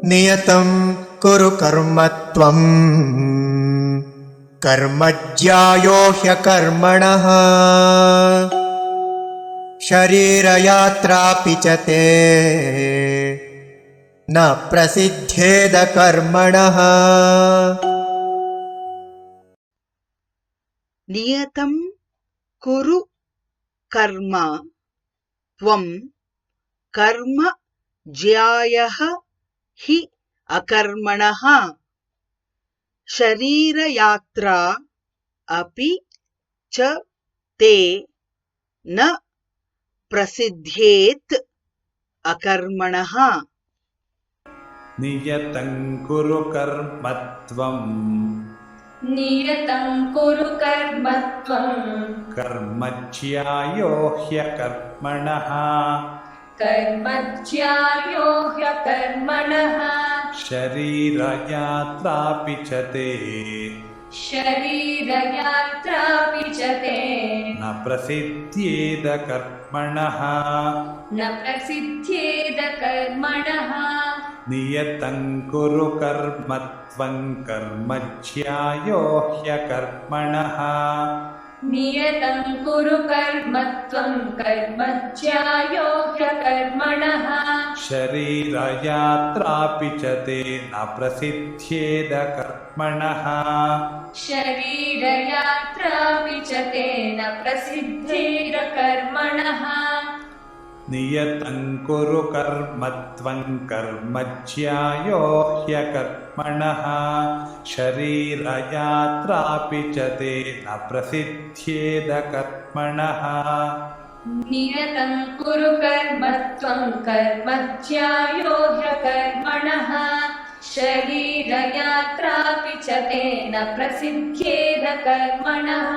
नियतं कुरु कर्म त्वं कर्मज्यायो ह्यकर्मणः शरीरयात्रापि च ते न प्रसिद्ध्येद कर्मणः। नियतं कुरु कर्म त्वं कर्म ज्यायः हि अकर्मणः शरीरयात्रा अपि च ते न प्रसिद्ध्येत् अकर्मणः। नियतं कुरु कर्म त्वं नियतं कुरु कर्म त्वं कर्मज्यायो ह्यकर्मणः कर्मज्यायो ह्यकर्मणः शरीरयात्रापि च ते शरीरयात्रापि च ते न प्रसिद्ध्येद कर्मणः न प्रसिद्ध्येद कर्मणः। नियतं कुरु कर्म त्वं कर्मज्यायो ह्यकर्मणः नियतं कुरु कर्म त्वं कर्मज्यायो ह्यकर्मणः शरीरयात्रापि च ते न प्रसिद्ध्येद कर्मणः शरीरयात्रापि च ते न प्रसिद्ध्येद कर्मणः। नियतं कुरु कर्म त्वं कर्मज्यायो ह्यकर्मणः शरीरयात्रापि च ते न प्रसिद्ध्येद कर्मणः नियतं कुरु कर्म त्वं कर्मज्यायो ह्यकर्मणः शरीरयात्रापि च ते न प्रसिद्ध्येद कर्मणः।